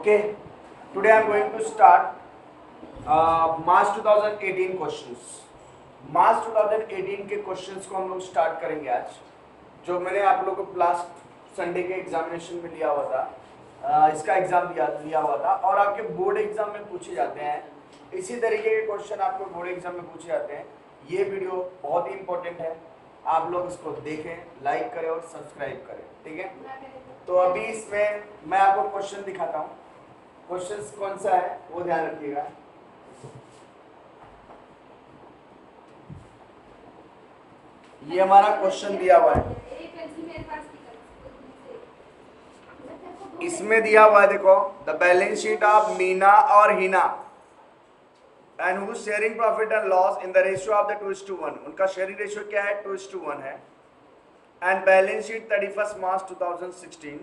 Okay, today I am going to start March 2018 questions. मार्च 2018 के questions को हम लोग स्टार्ट करेंगे आज, जो मैंने आप लोगों को लास्ट संडे के एग्जामिनेशन में लिया हुआ था। इसका एग्जाम लिया हुआ था और आपके बोर्ड एग्जाम में पूछे जाते हैं। इसी तरीके के क्वेश्चन आपको बोर्ड एग्जाम में पूछे जाते हैं। ये वीडियो बहुत ही इंपॉर्टेंट है, आप लोग इसको देखें, लाइक करें और सब्सक्राइब करें, ठीक है। तो अभी इसमें मैं आपको क्वेश्चन दिखाता हूँ। क्वेश्चन कौन सा है वो ध्यान रखिएगा। ये हमारा क्वेश्चन दिया हुआ है, इसमें दिया हुआ है, देखो, the balance sheet of Meena और Hina and who sharing profit and loss in the ratio of the 2:1। उनका शेयरिंग रेशियो क्या है? 2:1 है। And balance sheet 31 March 2016।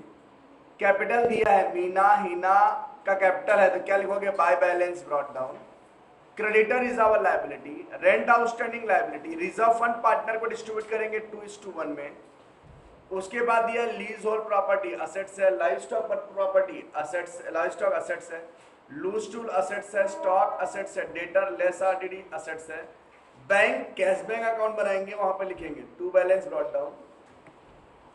Capital दिया है, मीना हिना का कैपिटल है, तो क्या लिखोगे? By balance brought down. Creditor is our liability, rent outstanding liability, reserve fund partner को डिस्ट्रीब्यूट करेंगे 2:1 में। उसके बाद दिया लीज होल्ड प्रॉपर्टी असेट्स है, livestock property assets, livestock assets है, लूज टूल असेट्स है, स्टॉक असेट्स है, डेटर लेस आरडीडी असेट्स है। बैंक कैश बैंक अकाउंट बनाएंगे, वहां पर लिखेंगे to balance brought down.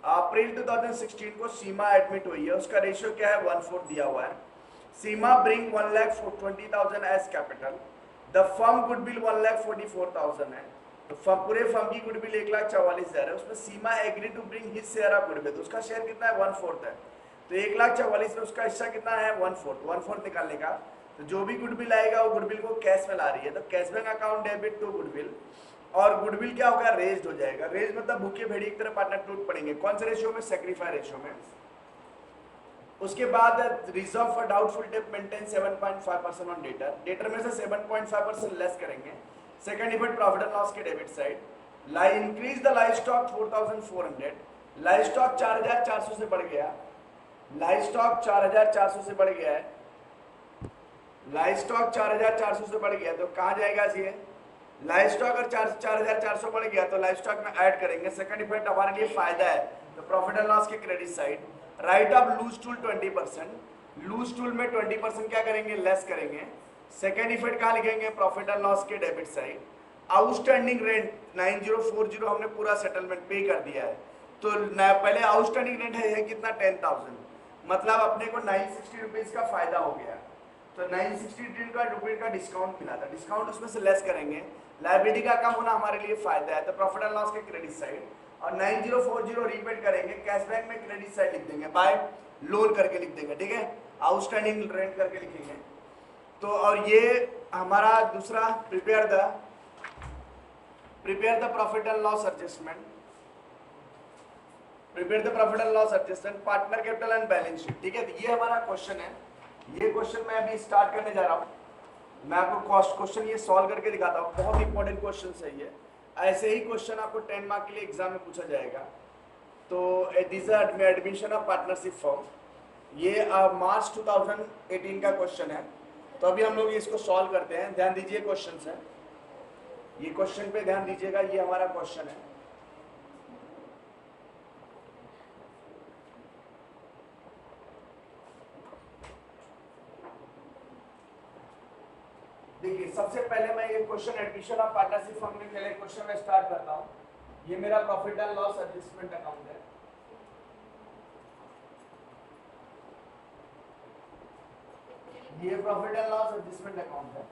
April 2016 को सीमा एडमिट हुई है, उसका रेशियो क्या है? 1/4 दिया हुआ है। Seema bring 1,20,000 as capital. The firm goodwill 1,44,000 है, तो पूरे फर्म की गुडविल 1,44,000 है। उसमें Seema agree to bring his share of goodwill, तो उसका शेयर कितना है? 1/4 है। तो 1,44,000 में उसका हिस्सा कितना है? 1/4 निकालने का। तो जो भी गुडविल आएगा वो गुडविल को कैश में ला रही है, तो cash bank account debit to goodwill. और गुडविल क्या होगा? रेज्ड हो जाएगा। रेज मतलब भूखे भेड़िए की तरह पार्टनर टूट पड़ेंगे। कौन से रेशियो में? सेक्रीफाई रेशियो में। उसके बाद reserve for doubtful debt maintain 7.5% on debtor. Debtor में से 7.5% लेस करेंगे। Second effect profit and loss के debit side. Increase the livestock 4,400। Livestock 4,400 से बढ़ गया। लाइव स्टॉक 4,400 से बढ़ गया है। लाइव स्टॉक 4,400 से बढ़ गया, तो कहाँ जाएगा ये? लाइव स्टॉक अगर 4,400 बढ़ गया तो लाइव स्टॉक में ऐड करेंगे। सेकंड इफेक्ट हमारे लिए फायदा है, तो प्रॉफिट एंड लॉस के credit side. Write off loose tool 20%। Loose tool में 20% क्या करेंगे? लेस करेंगे। सेकंड इफेक्ट कहाँ लिखेंगे? प्रॉफिट एंड लॉस के डेबिट साइड। आउटस्टैंडिंग रेंट 9040 हमने पूरा सेटलमेंट पे कर दिया है, तो पहले आउटस्टैंडिंग रेंट है कितना? 10,000, मतलब अपने को 960 रुपीज का फायदा हो गया। तो 960 रुपये का डिस्काउंट मिला था, डिस्काउंट उसमें से लेस करेंगे। लायबिलिटी का कम होना हमारे लिए फायदा है, तो प्रॉफिट एंड लॉस के क्रेडिट साइड। और 9040 रीपेड करेंगे, कैश बैंक में क्रेडिट साइड लिख देंगे, बाय लोन करके लिख देंगे, ठीक है। आउटस्टैंडिंग रेंट करके लिखेंगे। तो और ये हमारा दूसरा prepare the profit and loss adjustment. Prepare the profit and loss adjustment, partner capital and balance sheet, ठीक है। तो ये हमारा क्वेश्चन है। ये क्वेश्चन मैं अभी स्टार्ट करने जा रहा हूँ। मैं आपको क्वेश्चन ये सॉल्व करके दिखाता हूँ, बहुत इंपॉर्टेंट क्वेश्चन है ये। ऐसे ही क्वेश्चन आपको 10 मार्क के लिए एग्जाम में पूछा जाएगा। तो this admission of partnership form, ये मार्च 2018 का क्वेश्चन है। तो अभी हम लोग इसको सॉल्व करते हैं। ध्यान दीजिए, क्वेश्चन है ये, क्वेश्चन पे ध्यान दीजिएगा। ये हमारा क्वेश्चन है। देखिए, सबसे पहले मैं ये question admission of partnership firm के लिए क्वेश्चन में स्टार्ट करता हूँ। ये मेरा profit and loss adjustment account है। ये profit and loss adjustment account है।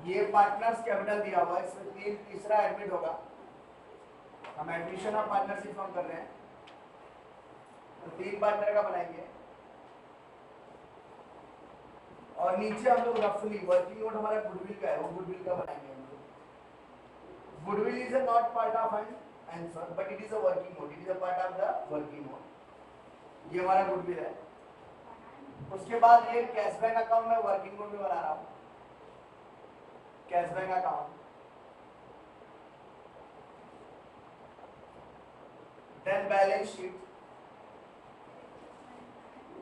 ये पार्टनर्स कैपिटल दिया हुआ है, इसमें तीसरा एडमिट होगा। हम एडमिशन ऑफ पार्टनरशिप फर्म कर रहे हैं, तो 3 पार्टनर का बनाएंगे। और नीचे हम लोग रफली वर्किंग नोट हमारा गुडविल का है, वो गुडविल का बनाएंगे हम लोग। Goodwill is a not part of an answer, but it is a working note, it is a part of the working note. ये हमारा गुडविल है। उसके बाद ये कैश बैंक अकाउंट में वर्किंग नोट में बना रहा हूँ, cash bank account. Then balance sheet,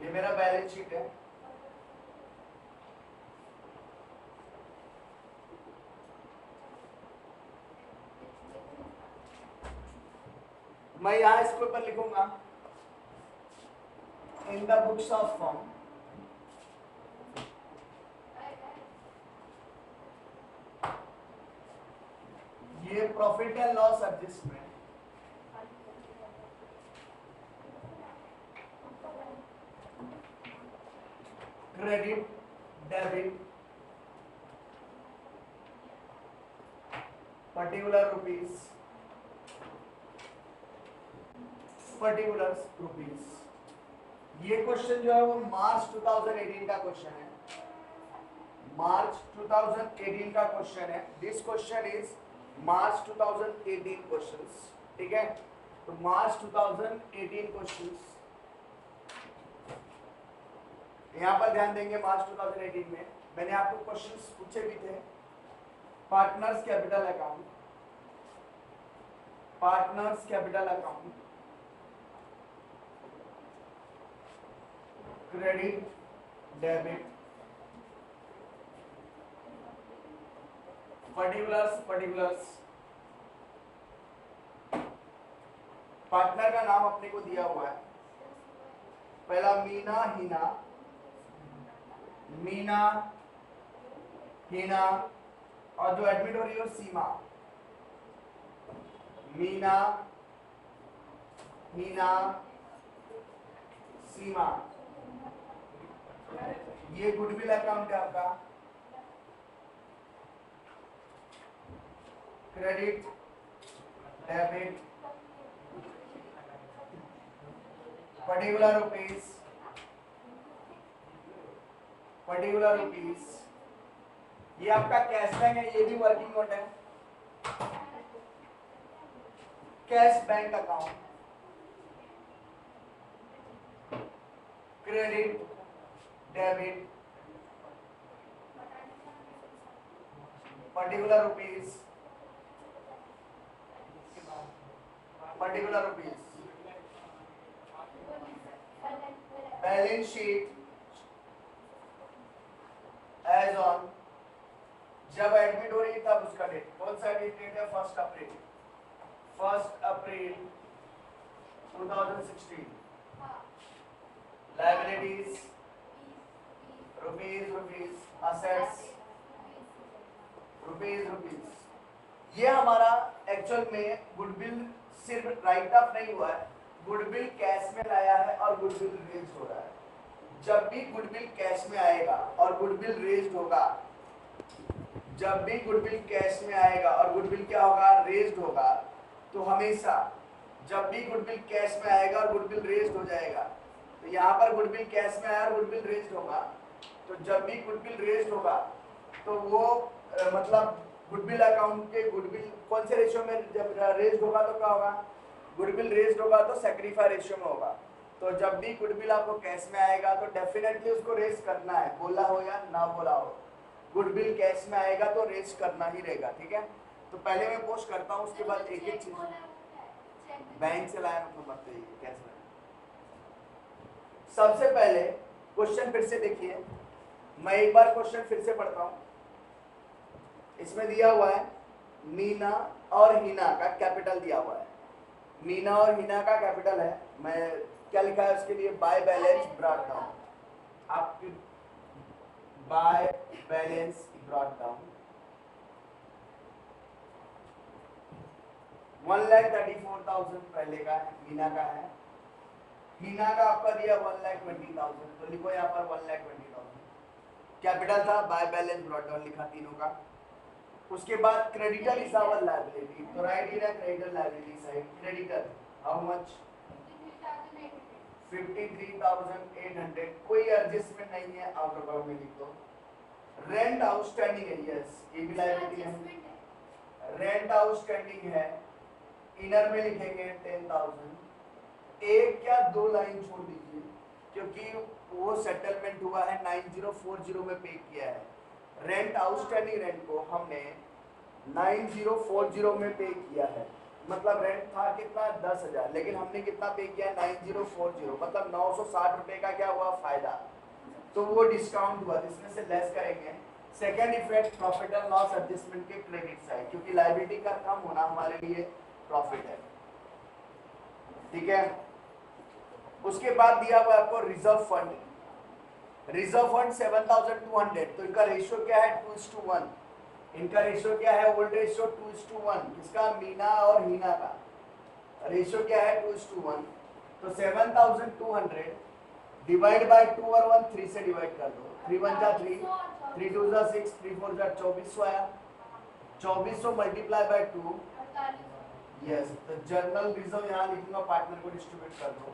ये मेरा बैलेंस शीट है। मैं यहाँ इसके ऊपर लिखूंगा in the books of firm, ये profit and loss adjustment credit debit particular rupees ये क्वेश्चन जो है वो मार्च 2018 का क्वेश्चन है। मार्च 2018 का क्वेश्चन है। This question is March 2018 questions, ठीक है। तो मार्च 2018 क्वेश्चंस यहां पर ध्यान देंगे। मार्च 2018 में मैंने आपको क्वेश्चंस पूछे भी थे। Partners capital account, partners capital account, credit debit, particulars. Partner का नाम अपने को दिया हुआ है। पहला मीना हीना और जो एडमिट हो रही है सीमा। मीना हीना सीमा, ये गुडविल अकाउंट है आपका। क्रेडिट डेबिट पर्टिकुलर रुपीस, ये आपका कैश बैंक है, ये भी वर्किंग नोट है। Cash bank account, credit debit particular rupees, balance sheet as on, जब एडमिट हो रही है तब उसका डेट। कौन सा डेट है? 1 अप्रैल 2016। Liabilities rupees, assets rupees. ये हमारा एक्चुअल में गुडविल सिर्फ राइट ऑफ नहीं हुआ है, गुडविल कैश में लाया है और गुडविल रेज हो रहा है। जब भी गुडविल कैश में आएगा और गुडविल रेज्ड होगा, जब भी गुडविल कैश में आएगा और गुडविल क्या होगा? रेज्ड होगा। तो हमेशा जब भी गुडविल कैश में आएगा और गुडविल रेज्ड हो जाएगा, तो यहाँ पर गुडविल कैश में आया और गुडविल रेज्ड होगा, तो जब भी गुडविल रेज्ड होगा तो वो मतलब गुडविल अकाउंट के गुडविल कौन से रेशियो में जब रेज्ड होगा तो क्या होगा? गुडविल रेज्ड होगा तो सैक्रिफाई रेशियो में होगा। तो जब भी गुडविल आपको कैश में आएगा तो डेफिनेटली उसको रेज करना है, बोला हो या ना बोला हो। गुडविल कैश में आएगा तो रेज करना ही रहेगा, ठीक है। तो पहले मैं पोस्ट करता हूँ, उसके बाद एक एक चीज बैंक से लाया मतलब बताइए कैसे। सबसे पहले क्वेश्चन फिर से देखिए, मैं एक बार क्वेश्चन फिर से पढ़ता हूँ। इसमें दिया हुआ है मीना और हीना का कैपिटल दिया हुआ है। मीना और हीना का कैपिटल है, मैं क्या लिखा है उसके लिए? Bye balance brought down. आपकी बाय बैलेंस ब्रॉट डाउन 1,34,000 पहले का है, मीना का है। हीना का आपका दिया 1,20,000, तो लिखो यहाँ पर 1,20,000 कैपिटल था। बाय बैलेंस ब्रॉट डाउन लिखा तीनों का। उसके बाद क्रेडिटर इज आवर लायबिलिटी, तो right in creditor liability side. Creditor how much? 53,800, कोई एडजस्टमेंट नहीं है, आउटर बाउंड में लिख दो। रेंट आउटस्टैंडिंग है, यस ये भी लायबिलिटी है। रेंट आउटस्टैंडिंग है, इनर में लिखेंगे 10,000। एक या दो लाइन छोड़ दीजिए क्योंकि वो सेटलमेंट हुआ है 9040 में पे किया है। रेंट आउटस्टैंडिंग रेंट को हमने 9040 में पे किया है, मतलब रेंट था कितना? 10,000, लेकिन हमने कितना पे किया? 9040, मतलब 960 रुपए का क्या हुआ? फायदा। तो वो डिस्काउंट हुआ, जिसमें से लेस करेंगे। Second effect profit and loss adjustment के क्रेडिट साइड, क्योंकि लायबिलिटी का कम होना हमारे लिए प्रॉफिट है, ठीक है। उसके बाद दिया हुआ आपको रिजर्व फंड, रिजर्व फंड 7200, तो इनका रेशियो क्या है 2:1, इनका रेशियो क्या है ओल्ड रेशियो 2:1, किसका मीना और हीना का रेशियो क्या है 2:1, तो 7200 डिवाइड बाय 2 और 1 3 से डिवाइड कर दो, 3 1 जा 3, 3 2 जा 6, 3 4 जा 2400 आया, 2400 मल्टीप्लाई बाय 2, यस, तो जर्नल रिजर्व यहां लिखूंगा, पार्टनर को डिस्ट्रीब्यूट कर दो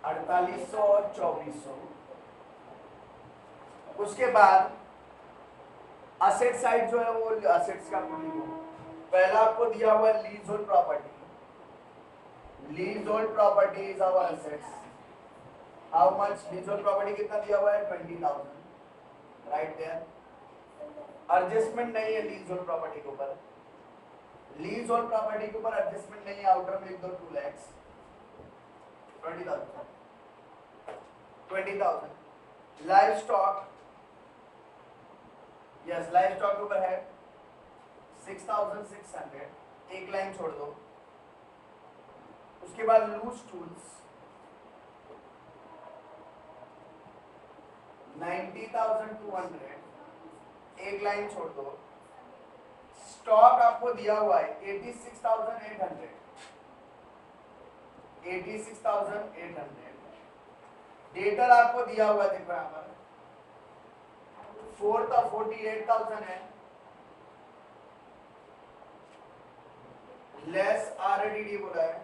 4800 और 2400। उसके बाद असेट साइड जो है वो असेट्स का लिखो, पहला आपको दिया हुआ है leasehold property, leasehold property is our assets, how much leasehold property कितना दिया हुआ है 20000, राइट देयर, एडजस्टमेंट नहीं है लीज होल्ड प्रॉपर्टी के ऊपर, लीज होल्ड प्रॉपर्टी के ऊपर एडजस्टमेंट नहीं है, आउटर में लिख दो 2 lakh 20,000 live stock, yes live stock के ऊपर है 6600, एक लाइन छोड़ दो, उसके बाद लूज टूल्स 90,200, एक लाइन छोड़ दो, स्टॉक आपको दिया हुआ है 86,800, 86,800, डेटर आपको दिया हुआ है, देखो यहाँ पर 48,000 है, लेस आरडीडी बोला है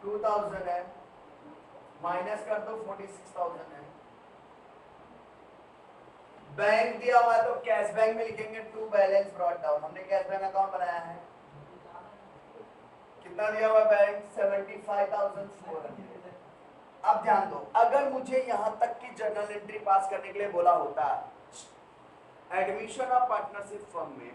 2000 है, माइनस कर दो 46,000 है, बैंक दिया हुआ है तो कैश बैंक में लिखेंगे टू बैलेंस ब्रॉट डाउन, हमने कैश बैंक अकाउंट बनाया है, कितना दिया हुआ बैंक 75,400। अब ध्यान दो, अगर मुझे यहां तक की जर्नल एंट्री पास करने के लिए बोला होता एडमिशन ऑफ पार्टनरशिप फर्म में,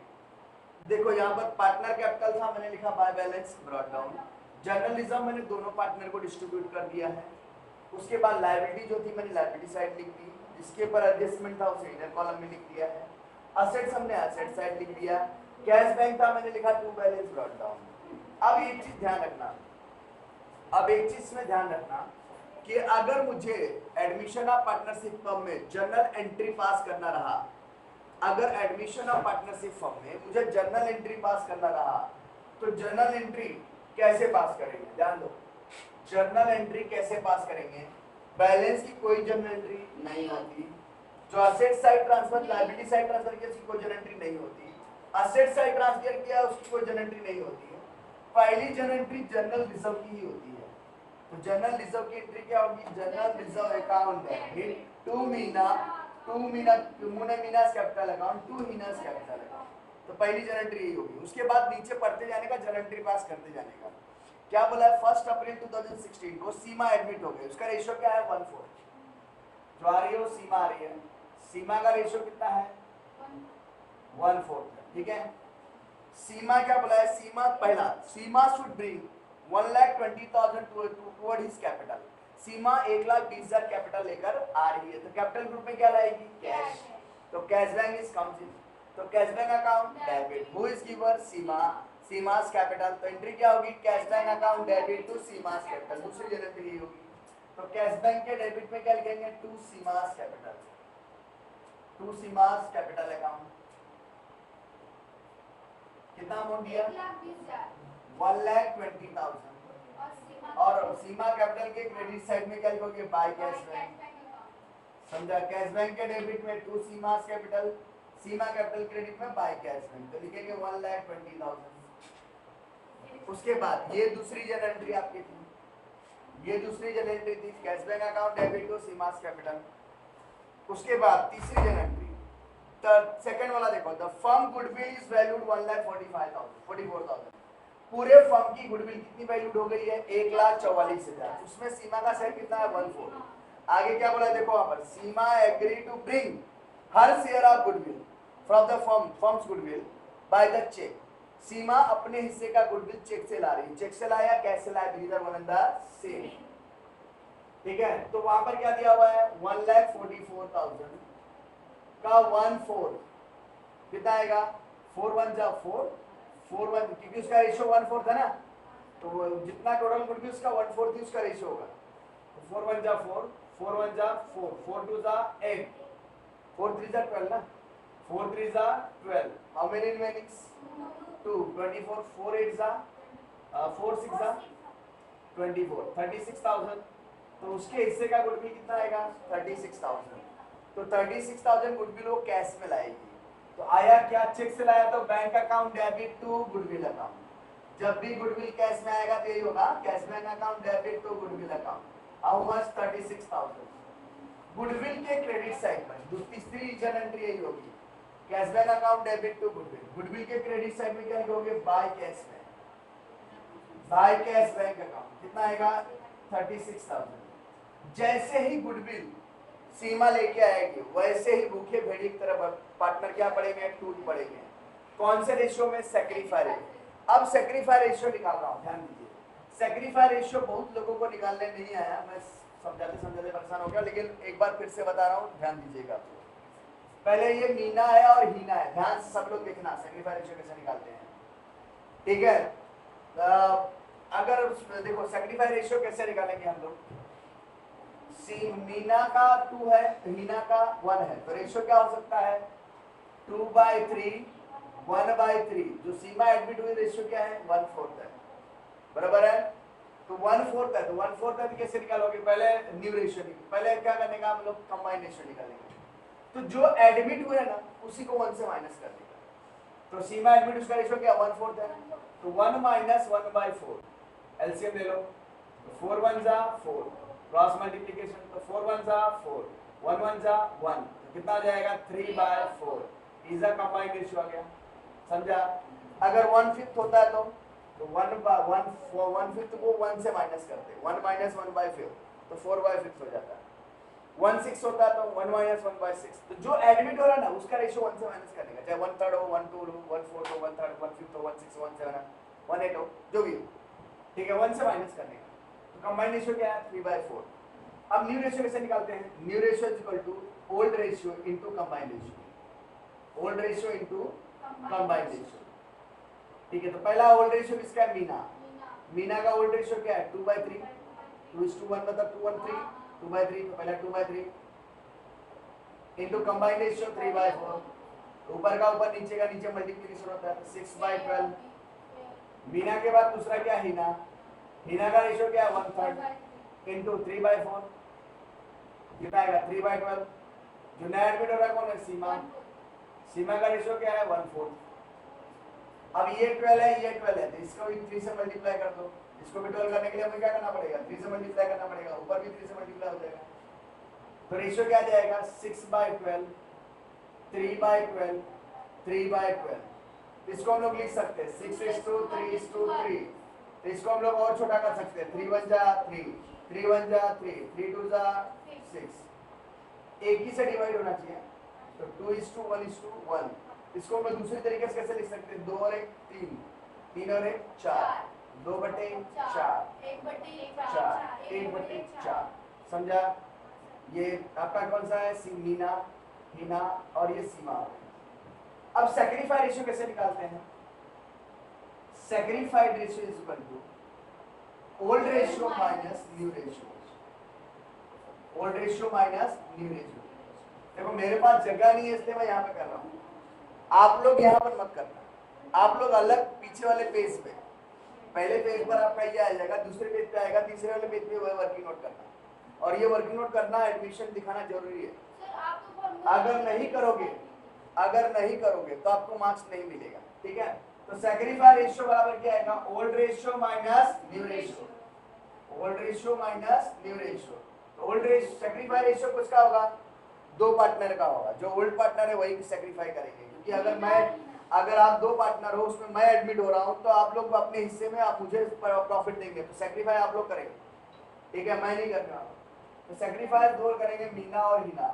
देखो यहाँ पर पार्टनर कैपिटल था, मैंने लिखा bye balance brought down, journalism मैंने दोनों पार्टनर को डिस्ट्रीब्यूट कर दिया है, उसके बाद लायबिलिटी जो थी मैंने लायबिलिटी साइड लिख दी, जिसके ऊपर एडजस्टमेंट था उसे इनर कॉलम में लिख दिया है, असेट्स हमने एसेट साइड लिख दिया, कैश बैंक था मैंने लिखा टू बैलेंस ब्रॉट डाउन। अब एक चीज ध्यान रखना, अब एक चीज में ध्यान रखना कि अगर मुझे एडमिशन ऑफ पार्टनरशिप फर्म में जर्नल एंट्री पास करना रहा, अगर एडमिशन ऑफ पार्टनरशिप फर्म में मुझे जर्नल एंट्री पास करना रहा, तो जर्नल एंट्री कैसे पास करेंगे, ध्यान दो, जर्नल एंट्री कैसे पास करेंगे, बैलेंस की कोई जर्नल एंट्री नहीं होती, जो asset side transfer liability side transfer किया उसकी कोई जर्नल एंट्री नहीं होती, असेट साइड ट्रांसफर किया उसकी कोई जर्नल एंट्री नहीं होती है, पहली जर्नल एंट्री जनरल रिजर्व की ही होती है। तो जनरल रिजर्व की एंट्री क्या होगी, general reserve account debit to Meena's capital account to Hina's capital account, तो पहली जनरल एंट्री यही होगी। उसके बाद नीचे पढ़ते जाने का, जनरल एंट्री पास करते जाने का। क्या बोला है, 1 अप्रैल 2016 को सीमा एडमिट हो गई, उसका रेशियो क्या है 1/4, जो आ रही है वो सीमा आ रही है, सीमा का रेशियो कितना है 1/4, ठीक है। सीमा क्या बोला है, सीमा पहला, Seema should bring 1,20,000 toward his capital, Seema 1,20,000 capital लेकर आ रही है, तो कैपिटल ग्रुप में क्या लाएगी, कैश, तो cash bank is comes in, तो cash bank account debit, who is giver, Seema, Seema's capital, तो एंट्री क्या होगी, cash bank account debit to Seema's capital, दूसरी जनरल एंट्री होगी। तो कैश बैंक के डेबिट में क्या लिखेंगे, to Seema's capital, to Seema's capital account, कितना अमाउंट दिया 1,20,000, और सीमा कैपिटल के क्रेडिट साइड में क्या लिखोगे, बाय कैश बैंक, समझा, कैश बैंक के डेबिट में to Seema's capital, Seema capital credit में बाय कैश बैंक, तो लिखेंगे 1,20,000। उसके बाद ये दूसरी जनरल एंट्री आपकी थी, ये दूसरी जनरल एंट्री थी, cash bank account debit to Seema's capital. उसके बाद तीसरी जनरल एंट्री, सेकंड वाला देखो, the firm goodwill is valued 1,45,000, पूरे फर्म की गुडविल कितनी वैल्यूड हो गई है 1,44,000, उसमें सीमा का शेयर कितना है 1/4। आगे क्या बोला है देखो वहां पर, Seema agree to bring her share of goodwill from the firm's goodwill by the cheque, Seema अपने हिस्से का गुडविल चेक से ला रही है, चेक से लाया कैश से लाया, neither one and the same, ठीक है। तो वहां पर क्या दिया हुआ है 1,44,000 का 1/4 कितना आएगा, 4 1 जा 4, 4 1, क्योंकि उसका रेशियो 1/4 था ना, तो जितना टोटल गुडविल उसका 1/4 उसका रेशियो होगा। 4 1 जा 4, 4 1 जा 4, 4 2 जा 8, 4 3 जा 12 ना, 4 3 जा 12, हाउ मेनी रिमेनिंग्स 2, 24, 4 8 जा 4 6 जा 24, 36,000। तो उसके हिस्से का गुडविल कितना आएगा 36,000। तो 36,000 गुडविल वो कैश में लाएगी। तो आया क्या, चेक से लाया तो bank account debit to goodwill account. जब भी गुडविल कैश में आएगा तो यही होगा, cash bank account debit to goodwill account. How much 36,000। Goodwill के क्रेडिट साइड पर तीसरी जर्नल एंट्री यही होगी, cash bank account debit to goodwill. Goodwill के क्रेडिट साइड में क्या लिखोगे, by cash bank, by cash bank account. कितना आएगा 36,000। जैसे ही गुडविल सीमा लेके आएगी वैसे ही भूखे भेड़ी की तरह पार्टनर क्या पड़ेंगे, टूट पड़ेंगे। कौन से रेशियो में, सैक्रिफाई रेशियो। अब सैक्रिफाई रेशियो निकाल रहा हूं, ध्यान दीजिए। सैक्रिफाई रेशियो बहुत लोगों को निकालने नहीं आया, मैं समझाते समझाते परेशान हो गया, लेकिन एक बार फिर से बता रहा हूं, ध्यान दीजिएगा। पहले ये मीना है और हीना है, ध्यान से सब लोग देखना सैक्रिफाई रेशियो कैसे निकालते हैं, ठीक है। अगर देखो सैक्रिफाई रेशियो कैसे निकालेंगे हम लोग, मीना का 2 है, हीना का 1 है, तो रेशियो क्या हो सकता है 2/3, 1/3। जो सीमा एडमिट हुई रेशियो क्या है 1/4 है, बराबर है। तो 1/4 है, तो 1/4 है तो कैसे निकालोगे, पहले न्यू रेशियो निकाल, पहले क्या करने का हम लोग कंबाइन रेशियो निकालेंगे। तो जो एडमिट हुए ना उसी को 1 से माइनस कर देगा। तो सीमा एडमिट उसका रेशियो क्या 1/4 है, तो 1 - 1/4 एलसीएम ले लो। तो 4 1 जा 4, क्रॉस मल्टीप्लिकेशन, तो 4 1 जा 4, 1 1 जा 1, तो कितना आ जाएगा 3/4। इज अ कंबाइंड रेशियो आ गया, समझा। अगर 1/5 होता है तो 1/5 को 1 से माइनस करते, 1 - 1/5 तो 4/5 हो जाता है। 1/6 होता है तो 1 - 1/6। तो जो एडमिट हो रहा है ना उसका रेशियो 1 से माइनस करने का, चाहे 1/3 हो, 1/2 हो, 1/4 हो, 1/3, 1/5 हो, 1/6, 1/7, 1/8 हो, जो भी हो, ठीक है, 1 से माइनस करने का। तो कंबाइंड रेशियो क्या है 3/4। अब न्यू रेशियो कैसे निकालते हैं, new ratio is equal to old ratio into combined ratio, old ratio into combined ratio, ठीक है। तो पहला ओल्ड रेशियो किसका है, मीना का ओल्ड रेशियो क्या है 2/3, 2:1 मतलब 2:3, 2/3, तो पहला 2/3 इनटू कंबाइंड रेशियो 3/4, ऊपर का ऊपर नीचे का नीचे मल्टीप्लिकेशन होता है 6/12। मीना के बाद दूसरा क्या हीना का रेशियो क्या है 1/3 इनटू 3/4, कितना आएगा 3/12। जो नया एडमिट हो रहा है कौन है, सीमा का रेशियो क्या है 1/4। अब ये 12 है, ये 12 है, तो इसको भी 3 से मल्टीप्लाई कर दो। इसको भी 12 करने के लिए हमें क्या करना पड़ेगा 3 से मल्टीप्लाई करना पड़ेगा, ऊपर भी 3 से मल्टीप्लाई हो जाएगा। तो रेशियो क्या जाएगा 6/12, 3/12, 3/12। इसको हम लोग लिख सकते हैं 6:3:3। तो इसको हम लोग और छोटा कर सकते हैं 3 1 जा 3, 3 1 जा 3, 3 2 जा 6। एक ही से डिवाइड होना चाहिए, तो 2:1:1। इसको हम लोग दूसरी तरीके से कैसे लिख सकते हैं 2 और 1 3, 3 और 1 4, 2/4, 1/4, समझा। ये आपका कौन सा है, मीना, हीना और ये सीमा। अब सैक्रिफाई रेशियो कैसे निकालते हैं, sacrificed ratio is equal to old ratio minus new ratio, old ratio minus new ratio. देखो मेरे पास जगह नहीं है इसलिए मैं यहाँ पे कर रहा हूँ, आप लोग यहाँ पर मत करना, आप लोग अलग पीछे वाले पेज पे, पहले पेज पर आपका ये आ जाएगा, दूसरे पेज पे आएगा, तीसरे वाले पेज पे वह वर्किंग नोट करना, और ये वर्किंग नोट करना एडमिशन दिखाना जरूरी है। अगर नहीं करोगे तो आपको मार्क्स नहीं मिलेगा, ठीक है। तो सैक्रिफाई रेशियो बराबर क्या आएगा, old ratio minus new ratio, old ratio minus new ratio. तो ओल्ड रेशियो सैक्रिफाई रेशियो किसका होगा, 2 पार्टनर का होगा, जो ओल्ड पार्टनर है वही सैक्रिफाई करेंगे, क्योंकि अगर आप 2 पार्टनर हो उसमें मैं एडमिट हो रहा हूं तो आप लोग अपने हिस्से में आप मुझे प्रॉफिट देंगे, तो सैक्रिफाई आप लोग करेंगे, ठीक है, मैं नहीं करना। तो सैक्रिफाई 2 करेंगे मीना और हीना।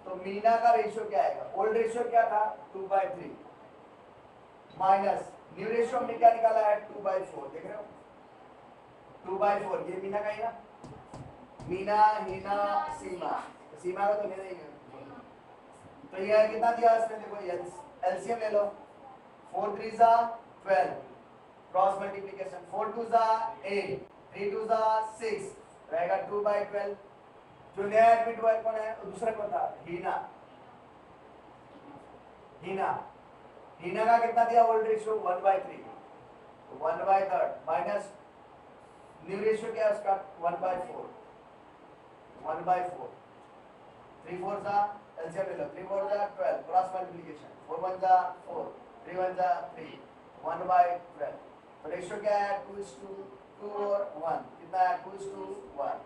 तो मीना का रेशियो क्या आएगा, ओल्ड रेशियो क्या था 2/3 माइनस न्यू रेशियो हमने क्या निकाला है 2/4, देख रहे हो 2/4, ये मीना का ही ना, मीना हीना सीमा, तो सीमा का तो लेना ही है। तो ये कितना दिया इसमें, देखो एलसीएम ले लो, 4 3 जा 12, क्रॉस मल्टीप्लीकेशन 4 2 जा 8 3 2 जा 6 रहेगा 2/12। जो नया एडमिट हुआ है कौन है? दूसरा कौन था? हीना। हीना हीना का कितना दिया old ratio? 1/3 1/3 minus new ratio क्या है उसका? 1/4 1/4 3 4 जा एलसीएम ले लो 3 4 जा 12 क्रॉस मल्टीप्लिकेशन 4 1 जा 4 3 1 जा 3 1/12 तो रेशियो क्या है? 2:2 और 1 कितना है? 2:1।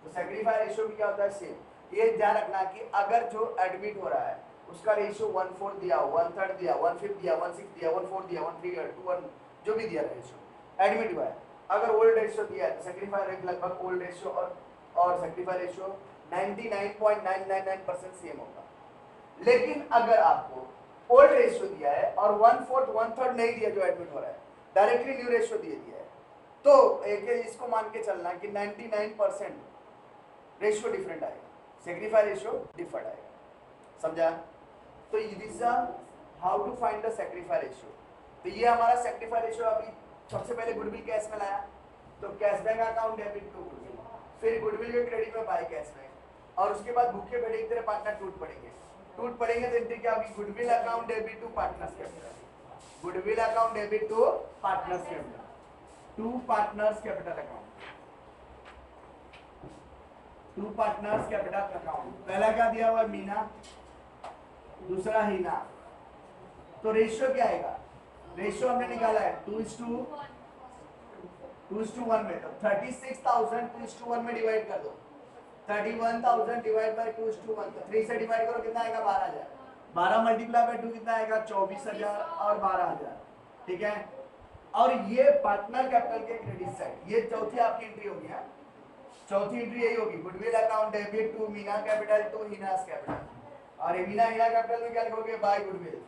तो सैक्रिफाई रेशियो भी क्या होता है? सेम। ये ध्यान रखना कि अगर जो एडमिट हो रहा है उसका रेशियो 1/4 दिया, 1/3 दिया, 1/5 दिया, 1/6 दिया, 1/4 दिया, 1/3 2/1 जो भी दिया रेशियो एडमिट हुआ है, अगर ओल्ड रेशियो दिया है तो सैक्रिफाई रेट लगभग ओल्ड रेशियो और सैक्रिफाई रेशियो 99.999% सेम होगा। लेकिन अगर आपको ओल्ड रेशियो दिया है और 1/4 1/3 नहीं दिया जो एडमिट हो रहा है, डायरेक्टली न्यू रेशियो दिया है, तो एक इसको मान के चलना कि 99% रेशियो डिफरेंट आएगा, सैक्रिफाई रेशियो डिफरेंट आएगा। समझा? तो this how to find the sacrifice ratio. तो ये हमारा सैक्रिफाई रेशियो अभी सबसे पहले गुडविल कैश में लाया, तो cash bank account debit to goodwill, फिर गुडविल के क्रेडिट में बाय कैश बैंक, और उसके बाद भूखे बैठे की तरह पार्टनर टूट पड़ेंगे तो एंट्री क्या होगी? Goodwill account debit to partners capital, goodwill account debit to partners capital, to partners capital account, to partners capital account. पहला क्या दिया हुआ है? मीना, दूसरा हीना। तो रेशियो क्या आएगा? रेशियो हमने निकाला है 2:1 में, तो 36,000 2:1 में डिवाइड कर दो, 31,000 डिवाइड बाय 2:1, तो 3 से डिवाइड करो कितना आएगा? 12,000। 12 मल्टीप्लाई बाय 2 कितना आएगा? 24,000 और 12,000। ठीक है। और ये पार्टनर कैपिटल के क्रेडिट साइड, ये चौथी आपकी एंट्री होगी। है चौथी एंट्री यही होगी, goodwill account debit to Meena capital to Hina's capital, और हीना कैपिटल में क्या लिखोगे? बाय गुडविल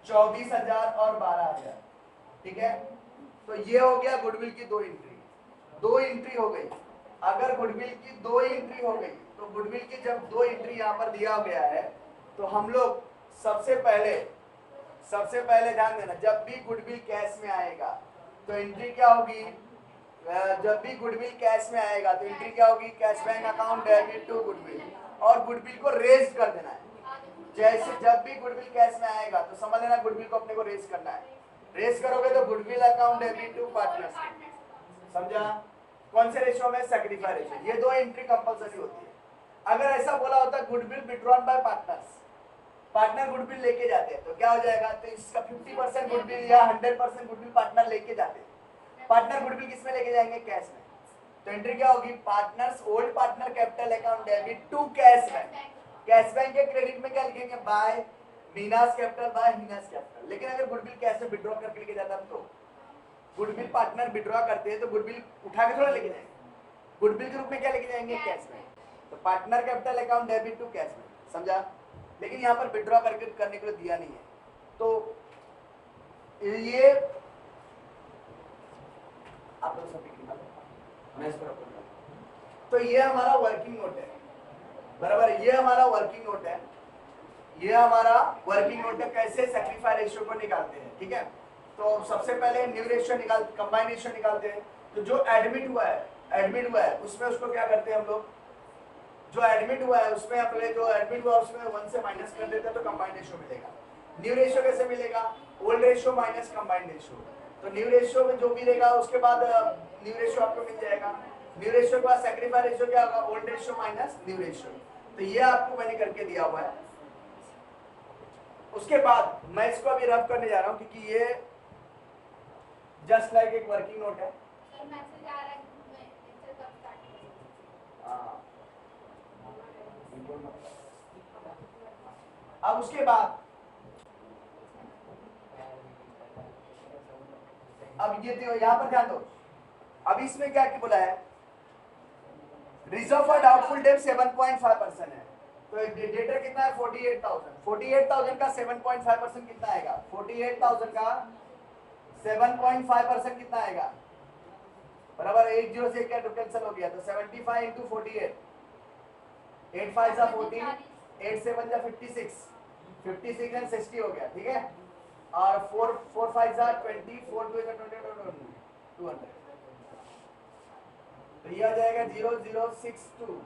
24,000 और 12,000। ठीक है। तो ये हो गया गुडविल की दो एंट्री हो गई। अगर गुडविल की दो एंट्री हो गई तो गुडविल की जब दो एंट्री यहाँ पर दिया गया है तो हम लोग सबसे पहले ध्यान देना, जब भी गुडविल कैश में आएगा तो एंट्री क्या होगी? जब भी गुडविल कैश में आएगा तो एंट्री क्या होगी? Cash bank account debit to goodwill, और गुडविल को रेज कर देना है। जैसे जब भी गुडविल कैश में आएगा तो समझ लेना गुडविल को अपने को रेज करना है। रेज करोगे तो goodwill account debit to partners, समझा? कौन से रेशियो में? Sacrifice ratio. ये दो एंट्री कंपलसरी होती है। अगर ऐसा बोला होता goodwill withdrawn bye partners, partner goodwill लेके जाते हैं तो क्या हो जाएगा? तो इसका 50% गुडविल या 100% गुडविल पार्टनर लेके जाते हैं। पार्टनर गुडविल किस में लेके जाएंगे? कैश में। तो एंट्री क्या होगी? Partners old partner capital account debit to cash bank. Cash bank के क्रेडिट में क्या लिखेंगे? By Meena's capital by Hina's capital. लेकिन अगर गुडविल कैश में विड्रॉ करके लेके जाता तो गुडविल पार्टनर विड्रॉ करते हैं तो गुडविल उठा के थोड़ा लेके जाएंगे, गुडविल के रूप में क्या लेके जाएंगे? कैश में। तो partner capital account debit to cash में, समझा? लेकिन यहाँ पर विड्रॉ करने के लिए दिया नहीं है। तो ये आप लोग सब मैं इस पर तो ये हमारा वर्किंग नोट है, बराबर। ये हमारा वर्किंग नोट है, ये हमारा वर्किंग नोट है कैसे सैक्रिफाई रेशियो को निकालते हैं। ठीक है। तो सबसे पहले न्यू रेशियो कंबाइन रेशियो निकालते हैं। तो जो एडमिट हुआ है उसमें उसको क्या करते हैं हम लोग? जो एडमिट हुआ है उसमें अपने जो एडमिट हुआ उसमें 1 से माइनस कर देते हैं तो कंबाइन रेशियो मिलेगा। न्यू रेशियो कैसे मिलेगा? Old ratio minus combine ratio. तो न्यू रेशियो में जो भी रहेगा उसके बाद न्यू रेशियो आपको मिल जाएगा। न्यू रेशियो के बाद सैक्रिफाई रेशियो क्या होगा? Old ratio minus new ratio. तो ये आपको मैंने करके दिया हुआ है। उसके बाद मैं इसको अभी रफ करने जा रहा हूं क्योंकि ये जस्ट लाइक एक वर्किंग नोट है। अब उसके बाद अब ये यहाँ पर ध्यान दो, अब इसमें क्या बोला है? रिजर्व फॉर डाउटफुल डेट 7.5% है। तो डेटर कितना है? 48,000। 48,000 का 7.5% कितना आएगा? 48,000 का 7.5% कितना आएगा? बराबर 1 0 से क्या कैंसिल हो गया तो 75 into 48, 8 5 जा 40, 8 7 जा 56, 56 एंड 60 हो गया, ठीक है। और 4 5 जा 20, 4 2 जा 20, 200। तो ये आ जाएगा 0062,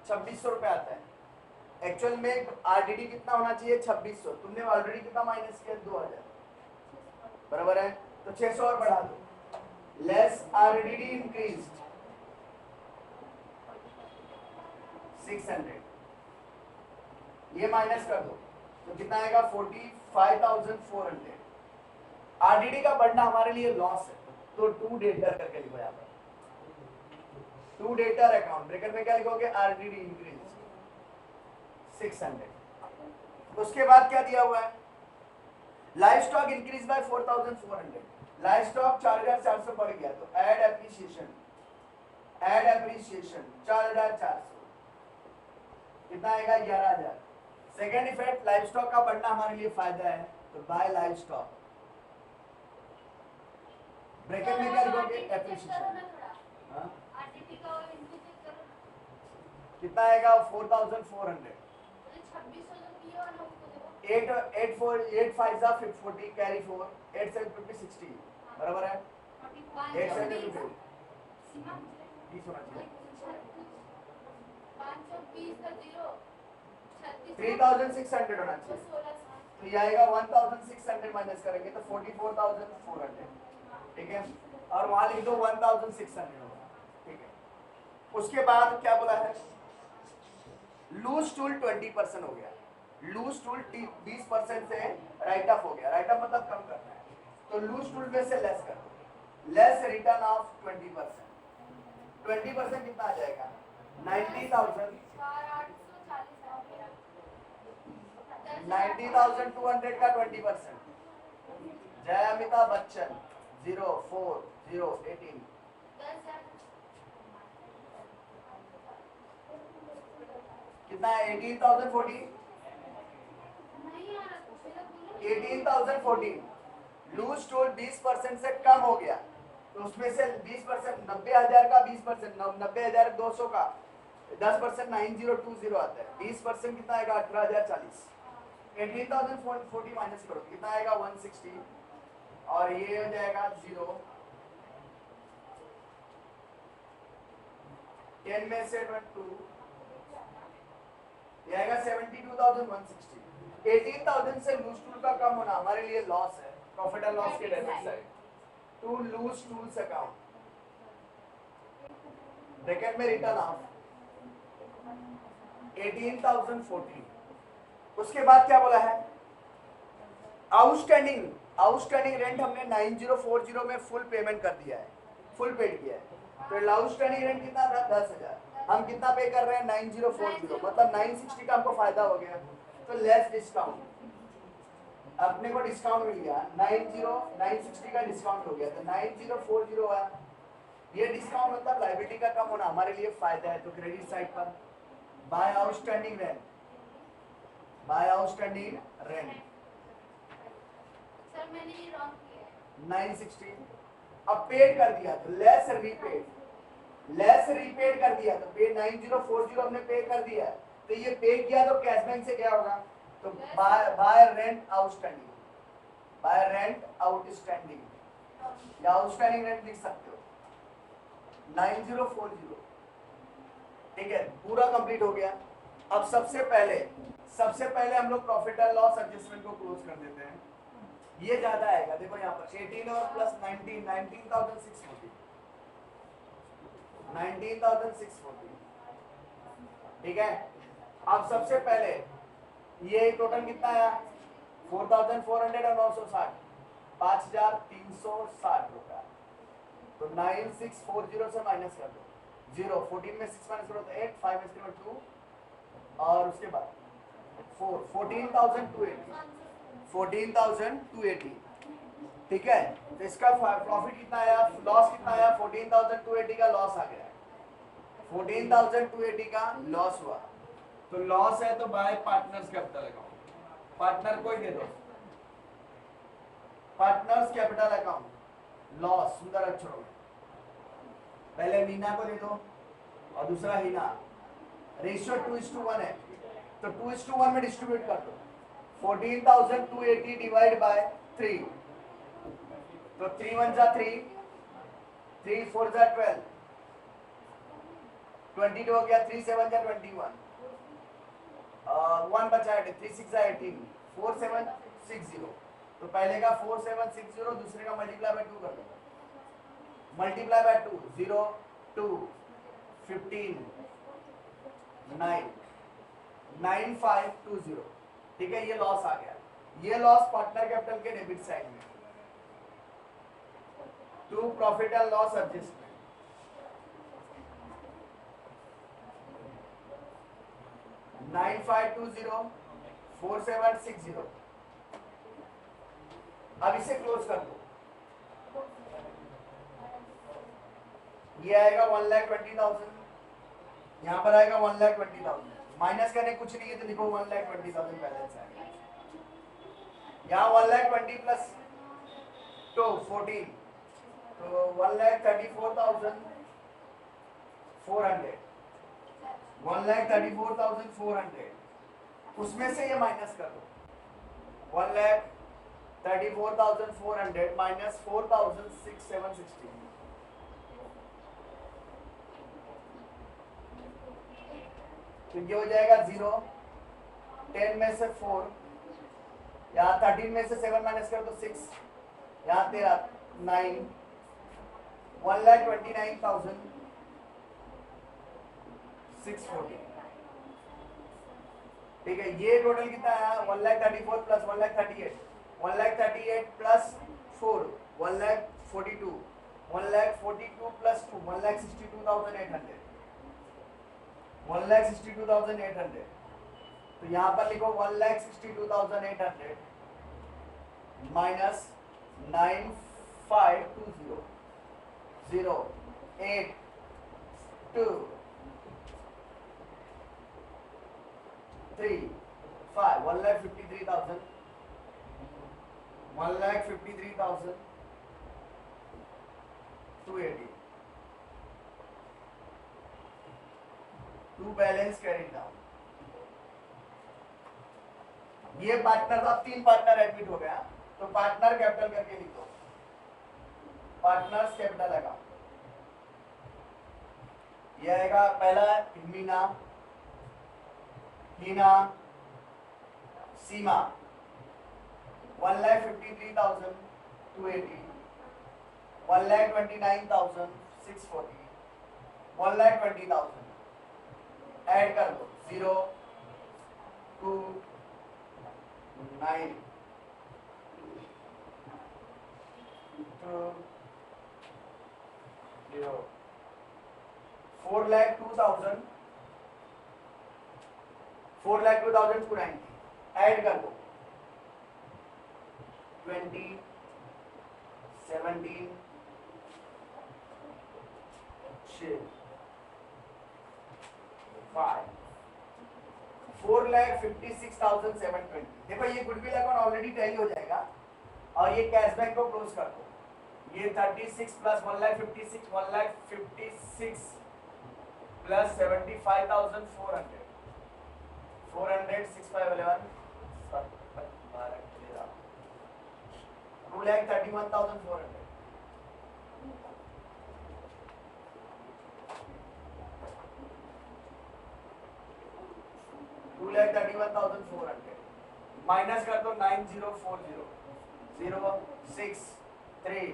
2600 रुपए आता है। एक्चुअल में आरडीडी कितना होना चाहिए 2600, तुमने ऑलरेडी कितना माइनस किया 2000, बराबर है। तो 600 और बढ़ा दो। लेस आरडीडी इंक्रीज्ड 600, ये माइनस कर दो तो कितना आएगा 45,400। आरडीडी का बढ़ना हमारे लिए लॉस है, तो टू डेटर करके लिखो यहाँ पर, टू डेटर अकाउंट। ब्रैकेट में क्या लिखोगे, आरडीडी इंक्रीज 600। उसके बाद क्या दिया हुआ है, live stock increase by 4,400। Livestock 4,400 बढ़ गया, तो ऐड एप्रिसिएशन 4,400 कितना आएगा 11,000। सेकेंड इफेक्ट, लाइव स्टॉक का बढ़ना हमारे लिए फायदा है, तो बाय लाइव स्टॉक। ब्रैकेट में क्या लिखोगे, एप्रिसिएशन। कितना आएगा 4,400। 8 5 जा 40, कैरी 4, 8 7 50 60, बराबर है। 8 7 50 30 होना चाहिए। 3,600 होना चाहिए, तो ये आएगा 1,600 माइनस करेंगे तो 44,400, ठीक है। और वहां लिख दो 1,600 होगा, ठीक है। उसके बाद क्या बोला है, लूज टूल 20% हो गया। लूज टूल 20% से राइट ऑफ हो गया, राइट ऑफ मतलब कम करना है, तो लूज टूल में से लेस कर दो। लेस रिटर्न ऑफ 20%, 20% कितना आ जाएगा 90,200 का 20%। जय अमिताभ बच्चन 04018 कितना है 18,014, 18,014। लूज टोल 20% से कम हो गया, तो उसमें से 20%, 90,000 का 20%, 90,200 का 10%, 9020 आता है। 20% कितना आएगा 18,040। 18,040 माइनस करो कितना आएगा 160, और ये हो जाएगा 0। 10 में से 2 ये आएगा 72,160। 18,000 से लूज टूल का कम होना हमारे लिए लॉस है, प्रॉफिट एंड लॉस के debit side. To loose tools account, bracket में रिटर्न ऑफ 18,014। उसके बाद क्या बोला है, आउटस्टैंडिंग रेंट हमने 9040 में फुल पेमेंट कर दिया है, फुल पेड किया है। तो आउटस्टैंडिंग रेंट कितना था 10,000, हम कितना पे कर रहे हैं 9040, मतलब 960 का हमको फायदा हो गया, तो लेस डिस्काउंट, अपने को डिस्काउंट मिल गया 960 का डिस्काउंट हो गया, तो 9040 हुआ। ये डिस्काउंट मतलब लायबिलिटी का कम होना हमारे लिए फायदा है। तो क्रेडिट साइड पर by outstanding rent, by outstanding rent sir मैंने ये रॉन्ग किया है 960, अब पेड कर दिया तो लेस रीपेड, लेस रीपेड कर दिया तो पे 9040 हमने पे कर दिया, तो ये पे किया तो कैश बैंक से क्या होगा, तो bye rent outstanding, bye rent outstanding या आउटस्टैंडिंग रेंट लिख सकते हो 9040, ठीक है। पूरा कंप्लीट हो गया। अब सबसे पहले हम लोग प्रॉफिट एंड लॉस एडजस्टमेंट को क्लोज कर देते हैं। ये ज्यादा आएगा, देखो यहाँ पर 18 और प्लस 19,640, 19,640, ठीक है। अब सबसे पहले ये टोटल कितना आया 4,400 और 960, 5,360 रुपया, तो 9,640 से माइनस कर दो 0, 14 में 6 माइनस करो तो 8, 5 में 2 और उसके बाद 4, 14,280, ठीक है। तो इसका प्रॉफिट कितना आया, लॉस कितना आया 14,280 का लॉस आ गया, 14,280 का लॉस हुआ। तो लॉस है तो bye partners capital account, partner को ही दे दो, पार्टनर्स कैपिटल अकाउंट लॉस सुंदर अक्षरों में, पहले मीना को दे दो और दूसरा हिना। रेशियो 2:1 है, तो 2:1 में डिस्ट्रीब्यूट कर दो। 14,280 डिवाइड बाय 3, तो 3 1 जा 3, 3 4 जा 12, 22 हो गया, 3 7 जा 21, 1 बचा है, 3 6 जा 18, 4760। तो पहले का 4760, दूसरे का मल्टीप्लाई बाय 2 कर दो, मल्टीप्लाई बाय 2, 0 2 15 9 9520। ठीक है, ये लॉस आ गया। ये लॉस पार्टनर कैपिटल के डेबिट साइड में, to profit and loss adjustment. Nine five two zero 4760। अब इसे क्लोज कर दो, ये आएगा 1,20,000, यहां पर आएगा 1,20,000, माइनस करने कुछ नहीं है तो लिखो 1,20,000 बैलेंस आएगा। यहाँ 1,20,000 प्लस 2 14, तो 1,34,400, 1,34,400, उसमें से ये माइनस कर दो, 1,34,400 माइनस 4,760, तो ये हो जाएगा 0, 10 में से 4, यहाँ 13 में से 7 माइनस करो तो 6, यहाँ 13 9, 1,29,640। ठीक है, ये टोटल कितना है? 1,34,000 प्लस 1,38,000, 1,38,000 प्लस 4 1,42,000, 1,42,000 प्लस 2 1,62,800, 1,62,800। तो यहाँ पर लिखो 1,62,800 minus 9520 0 8 2 3 5 1,53,000, 1,53,280 to balance carry down. ये पार्टनर, अब 3 पार्टनर एडमिट हो गया, तो पार्टनर कैपिटल करके लिखो, पार्टनर्स कैपिटल अकाउंट। ये आएगा पहला मीना, हीना, सीमा 1,53,280, 1,29,640, 1,20,000 ऐड कर दो, 0 2 9 2 0 4,02,000 4,02,290 ऐड कर दो, 20 17 6 5 4,56,720। देखो ये गुडविल अकाउंट ऑलरेडी टैली हो जाएगा, और ये कैशबैक को क्लोज कर दो। ये 36 प्लस 1,56,000 1,56,000 प्लस 75,400 400 6 5 11 2,31,400। माइनस कर दो 9040 0 6 3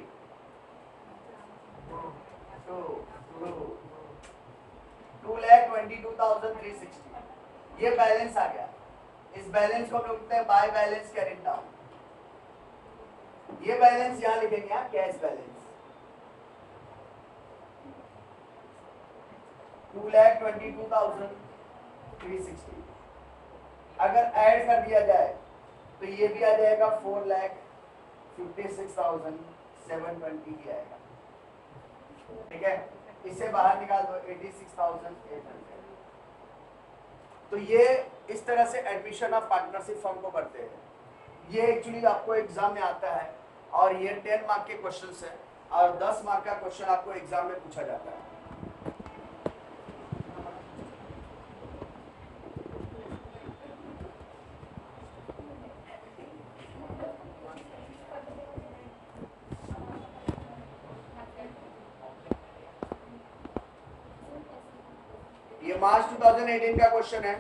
2 2,22,360। ये बैलेंस आ गया। इस बैलेंस को हम लोग लिखते हैं बाय बैलेंस कैरिड डाउन। ये बैलेंस यहाँ लिखेंगे, यहाँ कैश बैलेंस 2,22,360। अगर ऐड कर दिया जाए तो ये भी आ जाएगा 4,56,720 ही आएगा। ठीक है, इसे बाहर निकाल दो 86,800। तो ये इस तरह से एडमिशन ऑफ पार्टनरशिप फर्म को करते हैं। ये एक्चुअली आपको एग्जाम में आता है, और ये 10 मार्क के क्वेश्चंस हैं, और 10 मार्क का क्वेश्चन आपको एग्जाम में पूछा जाता है। मार्च 2018 का क्वेश्चन है।